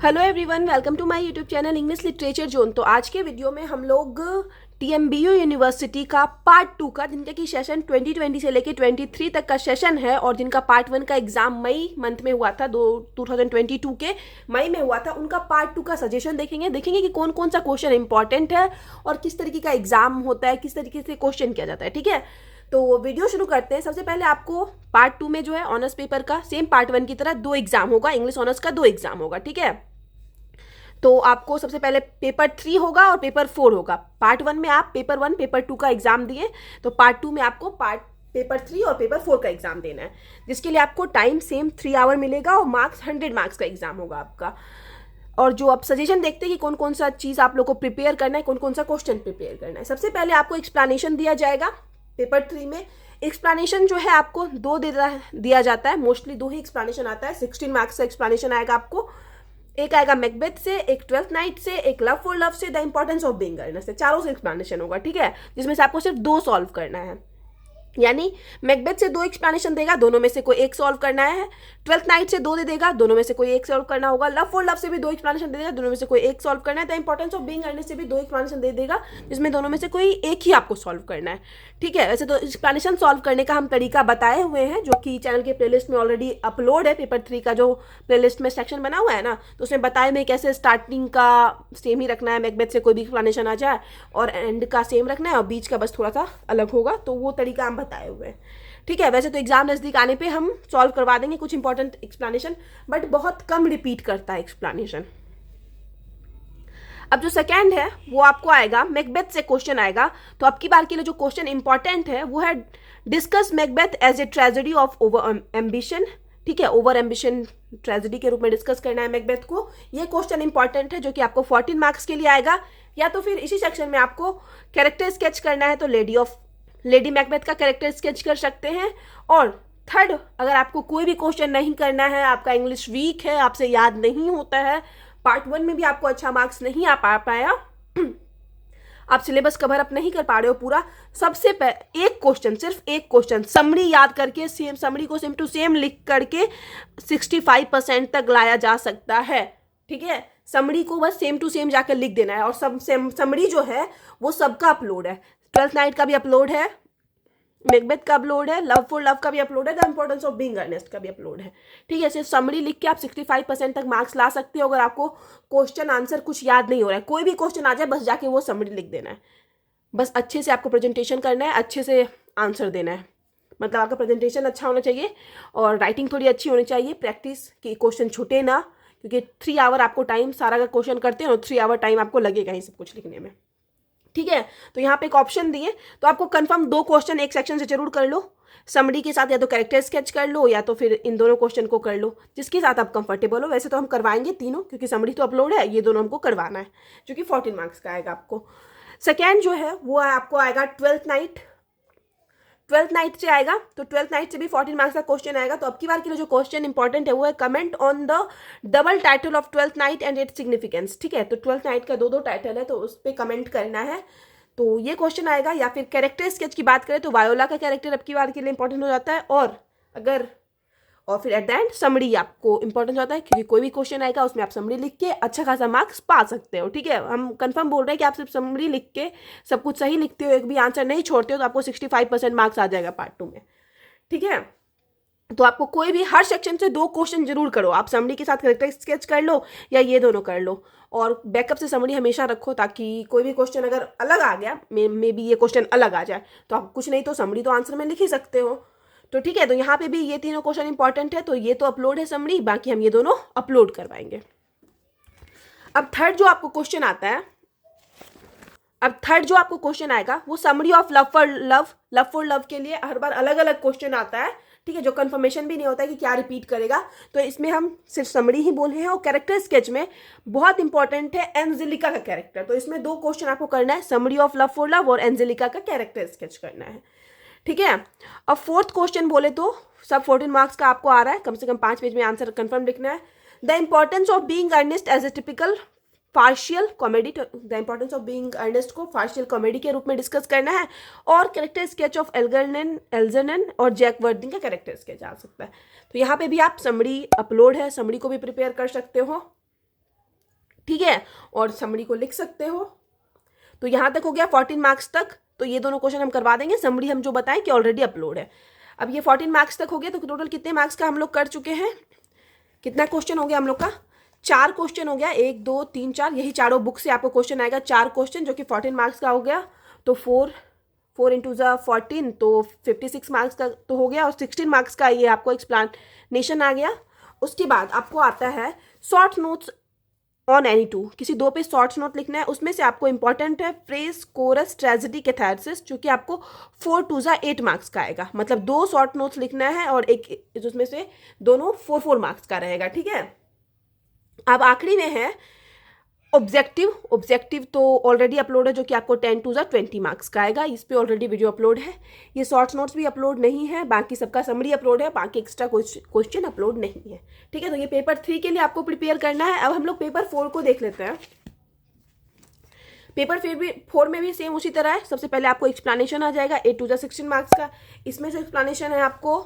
Hello everyone, welcome to my YouTube channel English literature zone. तो आज के video में हम लोग टीएमबीयू यूनिवर्सिटी का पार्ट 2 का, जिनका कि सेशन 2020 से लेके 23 तक का सेशन है और जिनका पार्ट 1 का एग्जाम मई मंथ में हुआ था, 2022 के मई में हुआ था, उनका पार्ट 2 का सजेशन देखेंगे कि कौन कौन सा क्वेश्चन इंपॉर्टेंट है और किस तरीके का एग्जाम होता है, किस तरीके से क्वेश्चन किया जाता है। ठीक है, तो वीडियो शुरू करते हैं। सबसे पहले आपको पार्ट 2 में जो है ऑनर्स पेपर का सेम पार्ट 1 की तरह 2 एग्जाम होगा, इंग्लिश ऑनर्स का 2 एग्जाम होगा। ठीक है, तो आपको सबसे पहले पेपर 3 होगा और पेपर 4 होगा। पार्ट 1 में आप पेपर 1 पेपर 2 का एग्जाम दिए, तो पार्ट 2 में आपको पेपर 3 और पेपर 4 का एग्जाम देना है, जिसके लिए आपको टाइम सेम 3 आवर मिलेगा और मार्क्स 100 मार्क्स का एग्जाम होगा आपका। और जो आप सजेशन देखते हैं कि कौन कौन सा चीज़ आप लोग को प्रिपेयर करना है, कौन कौन सा क्वेश्चन प्रिपेयर करना है। सबसे पहले आपको एक्सप्लेनेशन दिया जाएगा पेपर 3 में। एक्सप्लेनेशन जो है आपको दिया जाता है, मोस्टली 2 ही एक्सप्लेनेशन आता है। 16 मार्क्स का एक्सप्लेनेशन आएगा आपको। एक आएगा मैकबेथ से, एक ट्वेल्थ नाइट से, एक लव फॉर लव से, The Importance of Being Earnest से। चारों से एक्सप्लेनेशन होगा। ठीक है, जिसमें से आपको सिर्फ 2 सॉल्व करना है। यानी मैकबेथ से 2 एक्सप्लेनेशन देगा, दोनों में से कोई एक सॉल्व करना है। ट्वेल्थ नाइट से 2 दे देगा, दोनों में से कोई एक सॉल्व करना होगा। लव फॉर लव से भी 2 एक्सप्लेनेशन दे देगा, दोनों में से कोई एक सॉल्व करना है। The Importance of Being Earnest से भी 2 एक्सप्लेनेशन दे देगा, जिसमें दोनों में से कोई एक ही आपको सॉल्व करना है। ठीक है, वैसे तो एक्सप्लेनेशन सॉल्व करने का हम तरीका बताए हुए हैं, जो कि चैनल के प्लेलिस्ट में ऑलरेडी अपलोड है। पेपर 3 का जो प्लेलिस्ट में सेक्शन बना हुआ है ना, तो उसमें बताए में कैसे स्टार्टिंग का सेम ही रखना है, मैकबेथ से कोई भी एक्सप्लेनेशन आ जाए, और एंड का सेम रखना है और बीच का बस थोड़ा सा अलग होगा। तो वो तरीका हम बताए हुए हैं। ठीक है, वैसे तो एग्जाम नज़दीक आने पे हम सॉल्व करवा देंगे कुछ इंपॉर्टेंट एक्सप्लेनेशन, बट बहुत कम रिपीट करता है एक्सप्लेनेशन। अब जो सेकंड है वो आपको आएगा, मैकबेथ से क्वेश्चन आएगा। तो अब की बार के लिए जो क्वेश्चन इंपॉर्टेंट है वो है, discuss Macbeth as a tragedy of over ambition. ठीक है, ओवर एम्बिशन ट्रेजेडी के रूप में डिस्कस करना है मैकबेथ को। ये क्वेश्चन इंपॉर्टेंट है, जो कि आपको 14 मार्क्स के लिए आएगा। या तो फिर इसी सेक्शन में आपको कैरेक्टर स्केच करना है, तो लेडी मैकबेथ का कैरेक्टर स्केच कर सकते हैं। और थर्ड, अगर आपको कोई भी क्वेश्चन नहीं करना है, आपका इंग्लिश वीक है, आपसे याद नहीं होता है, पार्ट 1 में भी आपको अच्छा मार्क्स नहीं आ पाया, आप सिलेबस कवर अप नहीं कर पा रहे हो पूरा, सबसे एक क्वेश्चन, सिर्फ एक क्वेश्चन समरी याद करके, सेम समरी को सेम टू सेम लिख करके 65% तक लाया जा सकता है। ठीक है, समरी को बस सेम टू सेम जाकर लिख देना है। और समरी जो है वो सबका अपलोड है, ट्वेल्थ नाइट का भी अपलोड है, मैकबेथ का अपलोड है, लव फॉर लव का भी अपलोड है, The Importance of Being Earnest का भी अपलोड है। ठीक है, सिर्फ समरी लिख के आप 65% तक मार्क्स ला सकते हो, अगर आपको क्वेश्चन आंसर कुछ याद नहीं हो रहा है। कोई भी क्वेश्चन आ जाए, बस जाके वो समरी लिख देना है। बस अच्छे से आपको प्रेजेंटेशन करना है, अच्छे से आंसर देना है। मतलब आपका प्रेजेंटेशन अच्छा होना चाहिए और राइटिंग थोड़ी अच्छी होनी चाहिए, प्रैक्टिस कि क्वेश्चन छूटे ना, क्योंकि 3 आवर आपको टाइम, सारा का क्वेश्चन करते हैं और 3 आवर टाइम आपको लगेगा ही सब कुछ लिखने में। ठीक है, तो यहाँ पे एक ऑप्शन दिए, तो आपको कंफर्म 2 क्वेश्चन एक सेक्शन से जरूर कर लो, समरी के साथ, या तो कैरेक्टर स्केच कर लो या तो फिर इन दोनों क्वेश्चन को कर लो, जिसके साथ आप कंफर्टेबल हो। वैसे तो हम करवाएंगे तीनों, क्योंकि समरी तो अपलोड है, ये दोनों हमको करवाना है, जो कि 14 मार्क्स का आएगा आपको। सेकेंड जो है वो आपको आएगा ट्वेल्थ नाइट से आएगा। तो ट्वेल्थ नाइट से भी 14 मार्क्स का क्वेश्चन आएगा। तो अब की बार के लिए जो क्वेश्चन इंपॉर्टेंट है वो है, comment on the double title of twelfth night and its significance. ठीक है, तो ट्वेल्थ नाइट का 2 टाइटल है, तो उस पर कमेंट करना है, तो ये क्वेश्चन आएगा। या फिर कैरेक्टर स्केच की बात करें तो वायोला का कैरेक्टर अब की बार के लिए इंपॉर्टेंट हो जाता है। और फिर एट द एंड समरी आपको इंपॉर्टेंट होता है, क्योंकि कोई भी क्वेश्चन आएगा उसमें आप समरी लिख के अच्छा खासा मार्क्स पा सकते हो। ठीक है, हम कंफर्म बोल रहे हैं कि आप सिर्फ समरी लिख के सब कुछ सही लिखते हो, एक भी आंसर नहीं छोड़ते हो, तो आपको 65% मार्क्स आ जाएगा पार्ट 2 में। ठीक है, तो आपको कोई भी हर सेक्शन से 2 क्वेश्चन जरूर करो। आप समरी के साथ कैरेक्टर स्केच कर लो या ये दोनों कर लो, और बैकअप से समरी हमेशा रखो, ताकि कोई भी क्वेश्चन अगर अलग आ गया, मे बी ये क्वेश्चन अलग आ जाए, तो आप कुछ नहीं तो समरी तो आंसर में लिख ही सकते हो। तो ठीक है, तो यहाँ पे भी ये तीनों क्वेश्चन इंपॉर्टेंट है, तो ये तो अपलोड है समरी, बाकी हम ये दोनों अपलोड करवाएंगे। अब थर्ड जो आपको क्वेश्चन आएगा वो summary of love for love के लिए हर बार अलग अलग क्वेश्चन आता है। ठीक है, जो कंफर्मेशन भी नहीं होता है कि क्या रिपीट करेगा, तो इसमें हम सिर्फ समरी ही बोले हैं। और कैरेक्टर स्केच में बहुत इंपॉर्टेंट है एंजेलिका का कैरेक्टर, तो इसमें 2 क्वेश्चन आपको करना है, summary of love for love और एंजेलिका का कैरेक्टर स्केच करना है। ठीक है, अब फोर्थ क्वेश्चन बोले तो सब 14 मार्क्स का आपको आ रहा है, कम से कम 5 पेज में आंसर कंफर्म लिखना है। The Importance of Being Earnest as a typical partial comedy, The Importance of Being Earnest को पार्शियल कॉमेडी के रूप में डिस्कस करना है। और कैरेक्टर स्केच ऑफ एल्जर्नन और जैक वर्दिंग का कैरेक्टर स्केच आ सकता है। तो यहाँ पे भी आप समरी अपलोड है, समरी को भी प्रिपेयर कर सकते हो। ठीक है, और समरी को लिख सकते हो। तो यहाँ तक हो गया 14 मार्क्स तक। तो ये दोनों क्वेश्चन हम करवा देंगे, समरी हम जो बताएं कि ऑलरेडी अपलोड है। अब ये 14 मार्क्स तक हो गया, तो टोटल कितने मार्क्स का हम लोग कर चुके हैं? कितना क्वेश्चन हो गया हम लोग का? 4 क्वेश्चन हो गया, 1 2 3 4, यही चारों बुक से आपको क्वेश्चन आएगा, 4 क्वेश्चन जो कि 14 मार्क्स का हो गया। तो 4 इंटू ज़ा 14 तो 56 मार्क्स का तो हो गया, और 16 मार्क्स का ये आपको एक्सप्लेनेशन आ गया। उसके बाद आपको आता है short notes on any two, किसी 2 पे शॉर्ट नोट लिखना है। उसमें से आपको इंपॉर्टेंट है फ्रेज, कोरस, ट्रेजेडी, कैथारसिस, जो कि आपको 4 2 ज़ा 8 मार्क्स का आएगा। मतलब 2 शॉर्ट नोट्स लिखना है और एक उसमें से दोनों 4 मार्क्स का रहेगा, ठीक है। अब आखिरी में है ऑब्जेक्टिव तो ऑलरेडी अपलोड है, जो कि आपको 10 2 ज़ा 20 मार्क्स का आएगा। इस पे ऑलरेडी वीडियो अपलोड है। ये शॉर्ट्स नोट्स भी अपलोड नहीं है, बाकी सबका समरी अपलोड है, बाकी एक्स्ट्रा क्वेश्चन अपलोड नहीं है, ठीक है। तो ये पेपर 3 के लिए आपको प्रिपेयर करना है। अब हम लोग पेपर 4 को देख लेते हैं। पेपर 4 में भी सेम उसी तरह है। सबसे पहले आपको एक्सप्लेनेशन आ जाएगा 8 2 ज़ा 16 मार्क्स का। इसमें से एक्सप्लेनेशन है आपको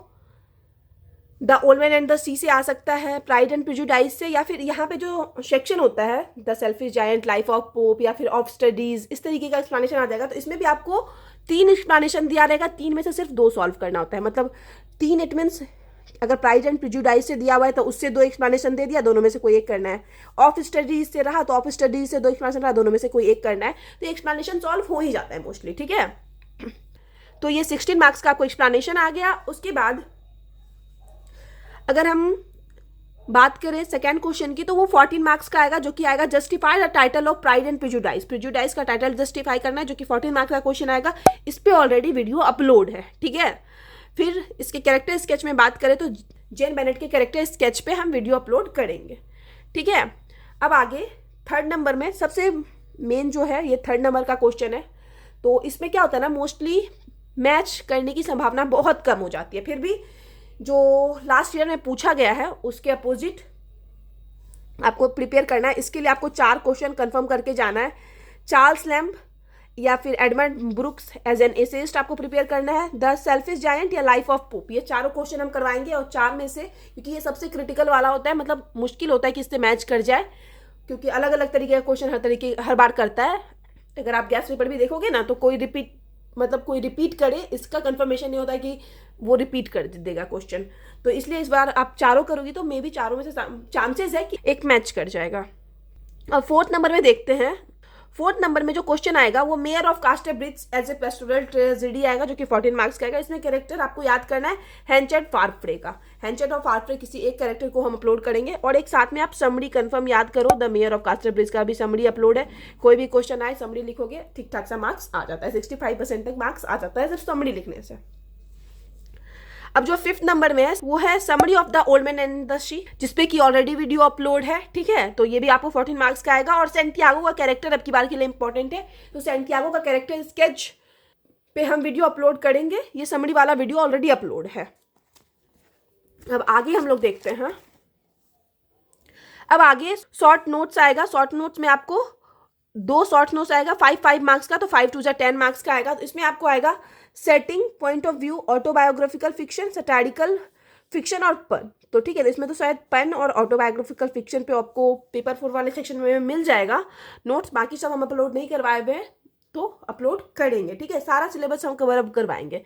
the old man and the sea से आ सकता है, प्राइड एंड प्रेजुडाइज से, या फिर यहाँ पे जो सेक्शन होता है The Selfish giant, life of pope, या फिर ऑफ स्टडीज, इस तरीके का एक्सप्लेनेशन आ जाएगा। तो इसमें भी आपको 3 एक्सप्लेनेशन दिया रहेगा, 3 में से सिर्फ 2 सॉल्व करना होता है। मतलब 3 इट मीन्स अगर प्राइड एंड प्रेजुडाइज से दिया हुआ है तो उससे 2 एक्सप्लेनेशन दे दिया, दोनों में से कोई एक करना है। ऑफ स्टडीज से रहा तो ऑफ स्टडीज से 2 एक्सप्लेनेशन रहा, दोनों में से कोई एक करना है। तो एक्सप्लेनेशन सॉल्व हो ही जाता है मोस्टली, ठीक है। तो ये 16 मार्क्स का आपको एक्सप्लेनेशन आ गया। उसके बाद अगर हम बात करें सेकेंड क्वेश्चन की, तो वो 14 मार्क्स का आएगा, जो कि आएगा justify the title of pride and prejudice. Prejudice का टाइटल जस्टिफाई करना है, जो कि 14 मार्क्स का क्वेश्चन आएगा। इस पे ऑलरेडी वीडियो अपलोड है, ठीक है। फिर इसके कैरेक्टर स्केच में बात करें तो जेन बेनेट के कैरेक्टर स्केच पे हम वीडियो अपलोड करेंगे, ठीक है। अब आगे 3rd नंबर में सबसे मेन जो है ये 3rd नंबर का क्वेश्चन है। तो इसमें क्या होता है ना, मोस्टली मैच करने की संभावना बहुत कम हो जाती है। फिर भी जो लास्ट ईयर में पूछा गया है उसके अपोजिट आपको प्रिपेयर करना है। इसके लिए आपको 4 क्वेश्चन कंफर्म करके जाना है। चार्ल्स लैम्ब या फिर Edmund Brooks as an essayist आपको प्रिपेयर करना है। द सेल्फिश जायंट या लाइफ ऑफ पोप, ये चारों क्वेश्चन हम करवाएंगे। और 4 में से, क्योंकि ये सबसे क्रिटिकल वाला होता है, मतलब मुश्किल होता है कि इससे मैच कर जाए, क्योंकि अलग अलग तरीके का क्वेश्चन हर बार करता है। अगर आप गैस पेपर भी देखोगे ना तो कोई रिपीट करे इसका कंफर्मेशन नहीं होता है कि वो रिपीट कर देगा क्वेश्चन। तो इसलिए इस बार आप 4 करोगी तो मे बी 4 में से चांसेस है कि एक मैच कर जाएगा। अब 4th नंबर में देखते हैं। 4th नंबर में जो क्वेश्चन आएगा वो mayor of Casterbridge as a pastoral tragedy आएगा, जो कि 14 मार्क्स का आएगा। इसमें कैरेक्टर आपको याद करना है हेंचेड फार्फ्रे का। हेंचेड और फार्फ्रे किसी एक कैरेक्टर को हम अपलोड करेंगे, और एक साथ में आप समरी कंफर्म याद करो। द मेयर ऑफ कास्टेब्रिज का भी समरी अपलोड है। कोई भी क्वेश्चन आए समरी लिखोगे, ठीक ठाक सा मार्क्स आ जाता है। 65% तक मार्क्स आ जाता है सिर्फ समरी लिखने से। अब जो 5th नंबर में है वो है summary of the old man and the sea, जिसपे कि ऑलरेडी वीडियो अपलोड है, ठीक है। तो ये भी आपको 14 मार्क्स का आएगा। और सेंटियागो का कैरेक्टर अब की बार के लिए इंपॉर्टेंट है, तो सेंटियागो का कैरेक्टर स्केच पे हम वीडियो अपलोड करेंगे। ये समरी वाला वीडियो ऑलरेडी अपलोड है। अब आगे हम लोग देखते हैं। अब आगे शॉर्ट नोट्स आएगा। शॉर्ट नोट्स में आपको 2 शॉर्ट नोट्स आएगा, 5 मार्क्स का, तो 5 2 ज़ा 10 मार्क्स का आएगा। तो इसमें आपको आएगा setting, point of view, autobiographical fiction, satirical fiction और पन। तो ठीक है, तो इसमें तो शायद पेन और ऑटोबायोग्राफिकल फिक्शन पे आपको पेपर 4 वाले सेक्शन में मिल जाएगा नोट्स। बाकी सब हम अपलोड नहीं करवाए हुए हैं, तो अपलोड करेंगे, ठीक है। सारा सिलेबस हम कवर अप करवाएंगे।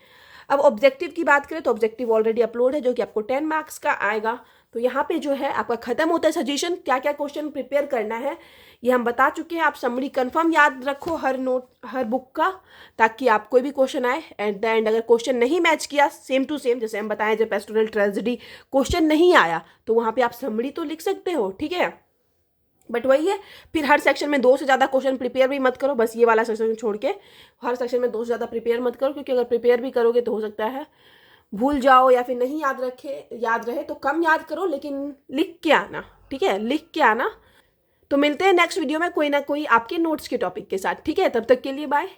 अब ऑब्जेक्टिव की बात करें तो ऑब्जेक्टिव ऑलरेडी अपलोड है, जो कि आपको 10 मार्क्स का आएगा। तो यहाँ पे जो है आपका खत्म होता है सजेशन, क्या क्या क्वेश्चन प्रिपेयर करना है ये हम बता चुके हैं। आप समरी कंफर्म याद रखो हर बुक का, ताकि आप कोई भी क्वेश्चन आए एट द एंड अगर क्वेश्चन नहीं मैच किया सेम टू सेम, जैसे हम बताएं जब पेस्टोरल ट्रेजेडी क्वेश्चन नहीं आया तो वहाँ पे आप समरी तो लिख सकते हो, ठीक है। बट वही है, फिर हर सेक्शन में 2 से ज़्यादा क्वेश्चन प्रिपेयर भी मत करो, बस ये वाला सेक्शन छोड़ के हर सेक्शन में 2 से ज़्यादा प्रिपेयर मत करो, क्योंकि अगर प्रिपेयर भी करोगे तो हो सकता है भूल जाओ या फिर नहीं याद रहे। तो कम याद करो लेकिन लिख के आना, ठीक है, लिख के आना। तो मिलते हैं नेक्स्ट वीडियो में कोई ना कोई आपके नोट्स के टॉपिक के साथ, ठीक है। तब तक के लिए बाय।